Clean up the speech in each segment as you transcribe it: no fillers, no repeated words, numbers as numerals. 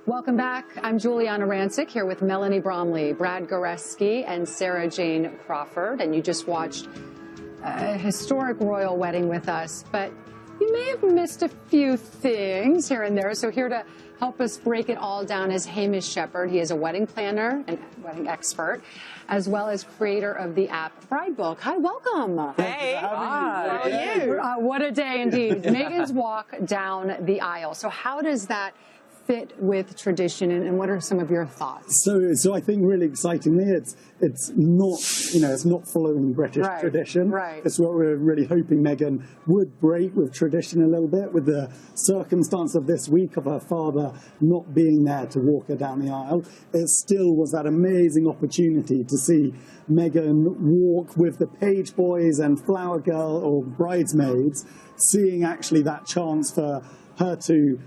Welcome back. I'm Giuliana Rancic here with Melanie Bromley, Brad Goreski, and Sarah-Jane Crawford. And you just watched a historic royal wedding with us, but you may have missed a few things here and there. So here to help us break it all down is Hamish Shephard. He is a wedding planner and wedding expert, as well as creator of the app Bride Book. Hi, welcome. Hey. How are you? What a day indeed. Meghan's walk down the aisle. So how does that fit with tradition, and what are some of your thoughts? So I think really excitingly, it's not, it's not following British tradition. Right. It's what we're really hoping Meghan would break with tradition a little bit, with the circumstance of this week of her father not being there to walk her down the aisle. It still was that amazing opportunity to see Meghan walk with the page boys and flower girl or bridesmaids, seeing actually that chance for her to,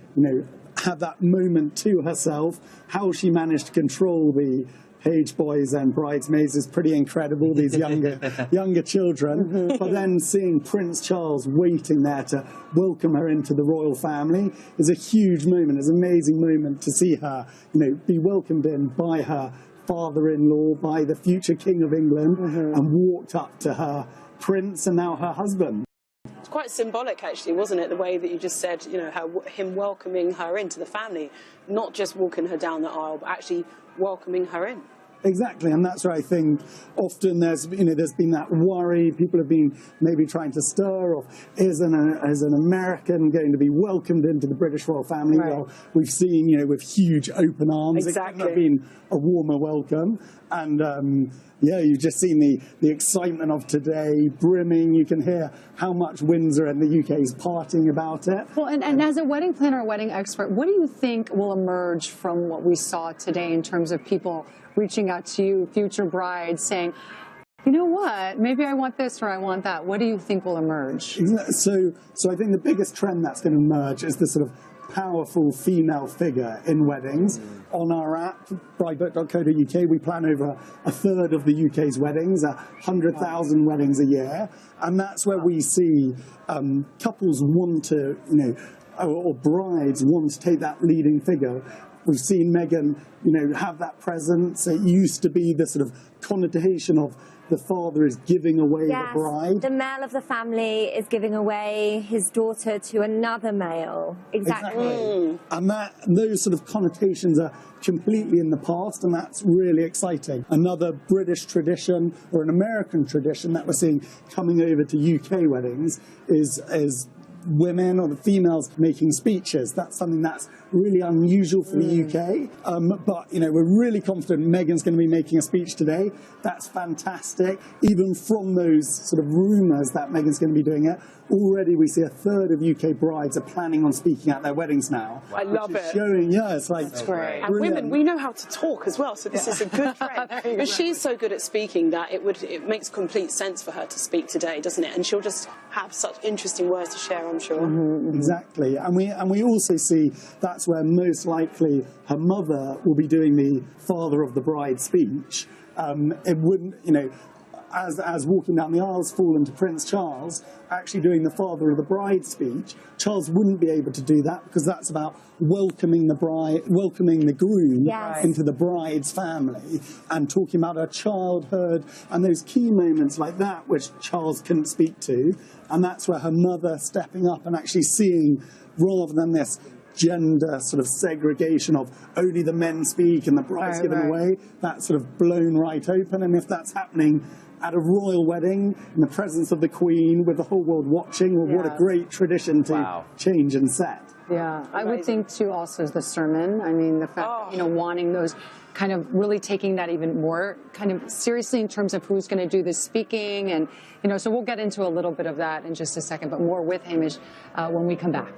have that moment to herself. How she managed to control the page boys and bridesmaids is pretty incredible, these younger children. But then seeing Prince Charles waiting there to welcome her into the royal family is a huge moment. It's an amazing moment to see her, be welcomed in by her father-in-law, by the future King of England, and walked up to her prince and now her husband. It's quite symbolic, actually, wasn't it? The way that you just said, how him welcoming her into the family, not just walking her down the aisle, but actually welcoming her in. Exactly, and that's where I think often there's been that worry. People have been maybe trying to stir of, is an American going to be welcomed into the British royal family? Right. Well, we've seen, with huge open arms. Exactly. It couldn't have been a warmer welcome. And you've just seen the excitement of today brimming. You can hear how much Windsor and the UK is partying about it. Well, and as a wedding planner, a wedding expert, what do you think will emerge from what we saw today in terms of people reaching out to you, future brides, saying, you know what, maybe I want this or I want that? What do you think will emerge? So I think the biggest trend that's going to emerge is the sort of powerful female figure in weddings. On our app, bridebook.co.uk, we plan over a third of the UK's weddings, 100,000 weddings a year. And that's where we see couples want to, or brides want to take that leading figure. We've seen Meghan, have that presence. It used to be the sort of connotation of the father is giving away the bride. The male of the family is giving away his daughter to another male. Exactly. And those sort of connotations are completely in the past, and that's really exciting. Another British tradition or an American tradition that we're seeing coming over to UK weddings is women or the females making speeches. That's something that's really unusual for the UK. But, we're really confident Meghan's going to be making a speech today. That's fantastic. Even from those sort of rumours that Meghan's going to be doing it, already we see a third of UK brides are planning on speaking at their weddings now. I love it. Showing, it's like... That's great. And women, we know how to talk as well, so this is a good trend. And she's so good at speaking that it makes complete sense for her to speak today, doesn't it? And she'll just have such interesting words to share, I'm sure. Exactly. And we also see that's where most likely her mother will be doing the father of the bride speech. It wouldn't, as walking down the aisles fallen to Prince Charles, actually doing the father of the bride speech, Charles wouldn't be able to do that because that's about welcoming the bride, welcoming the groom into the bride's family and talking about her childhood and those key moments like that which Charles couldn't speak to. And that's where her mother stepping up and actually seeing, rather than this gender sort of segregation of only the men speak and the bride's given away, that's sort of blown right open. And if that's happening at a royal wedding in the presence of the Queen with the whole world watching, well, what a great tradition to change and set. Yeah, amazing. I would think too also is the sermon. I mean, the fact that, wanting those kind of really taking that even more kind of seriously in terms of who's going to do the speaking. And, so we'll get into a little bit of that in just a second, but more with Hamish when we come back.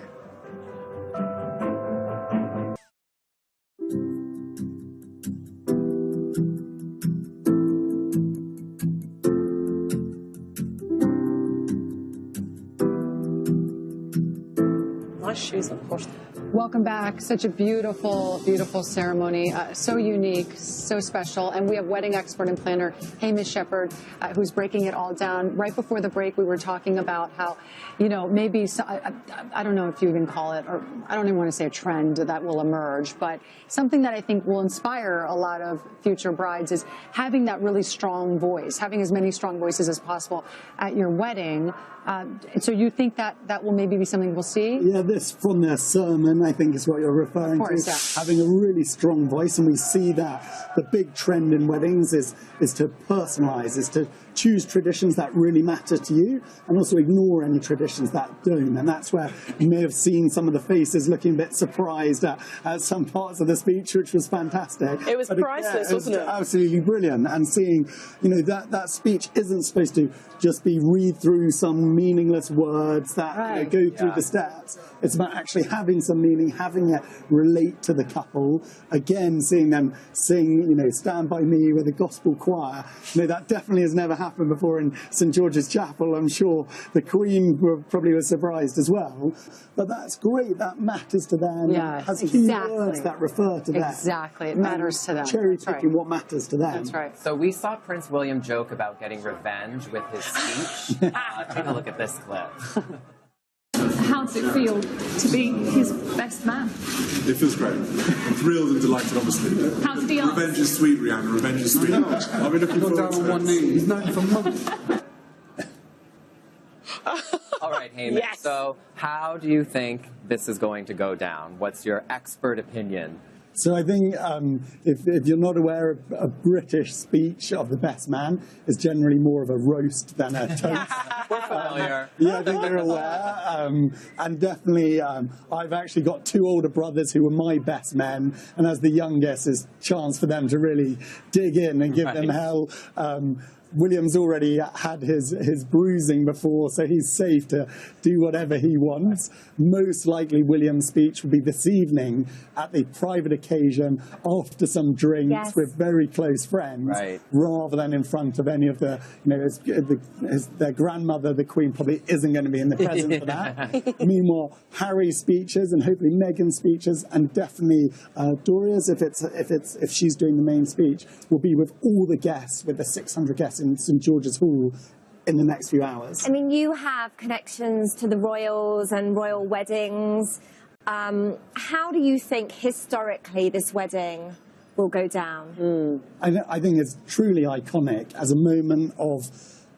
shoes, of course. Welcome back. Such a beautiful, beautiful ceremony. So unique, so special. And we have wedding expert and planner Hamish Shephard, who's breaking it all down. Right before the break, we were talking about how, you know, maybe, I don't know if you even call it, or I don't even want to say a trend that will emerge, but something that I think will inspire a lot of future brides is having that really strong voice, having as many strong voices as possible at your wedding. So you think that that will maybe be something we'll see? Yeah, this from their sermon, I think is what you're referring to. Yeah. Having a really strong voice, and we see that the big trend in weddings is to personalise, is to choose traditions that really matter to you, and also ignore any traditions that don't. And that's where you may have seen some of the faces looking a bit surprised at some parts of the speech, which was fantastic. It was priceless, wasn't it? Absolutely brilliant. And seeing, you know, that speech isn't supposed to just be read through some meaningless words that go through the steps. It's about actually having some meaning, having it relate to the couple. Again, seeing them sing, you know, Stand By Me with a gospel choir. You know, that definitely has never happened before in St George's Chapel. I'm sure the Queen probably was surprised as well. But that's great. That matters to them. Yeah, has key words that refer to them. Exactly. It matters to them. Cherry picking what matters to them. That's right. So we saw Prince William joke about getting revenge with his speech. Take a look at this clip. How does it feel to be his best man? It feels great. I'm thrilled and delighted, obviously. How did he ask? Revenge is sweet, Rihanna. Revenge is sweet. I'll be looking forward to it. One knee. He's known for months. All right, Hamish. Yes. So how do you think this is going to go down? What's your expert opinion? So I think if you're not aware, a British speech of the best man is generally more of a roast than a toast. We're familiar. Yeah, I think they're aware. And definitely, I've actually got two older brothers who were my best men, and as the youngest, it's a chance for them to really dig in and give them hell. William's already had his bruising before, so he's safe to do whatever he wants. Most likely William's speech will be this evening at the private occasion after some drinks with very close friends, rather than in front of any of the, you know, their grandmother, the Queen, probably isn't going to be in the presence for that. Meanwhile, Harry's speeches and hopefully Meghan's speeches, and definitely Doria's, if she's doing the main speech, will be with all the guests, with the 600 guests in St George's Hall in the next few hours. I mean, you have connections to the royals and royal weddings. How do you think historically this wedding will go down? I think it's truly iconic as a moment of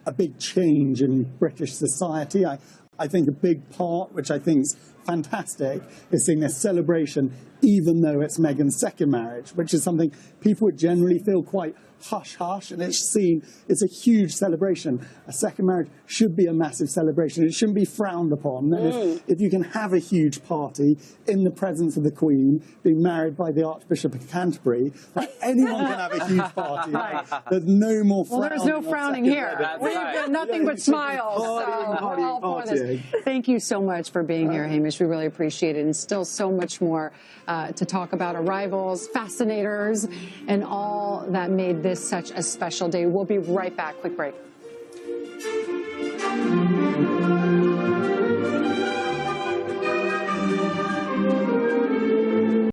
a big change in British society. I think a big part, which I think is fantastic, is seeing this celebration, even though it's Meghan's second marriage, which is something people would generally feel quite hush-hush, and it's a huge celebration. A second marriage should be a massive celebration. It shouldn't be frowned upon. And if you can have a huge party in the presence of the Queen, being married by the Archbishop of Canterbury, like anyone can have a huge party. There's no more frowning. Well, there's no frowning here. We've got nothing but smiles. We're all for this. Thank you so much for being here, Hamish. We really appreciate it, and still so much more to talk about arrivals, fascinators, and all that made this such a special day. We'll be right back. Quick break.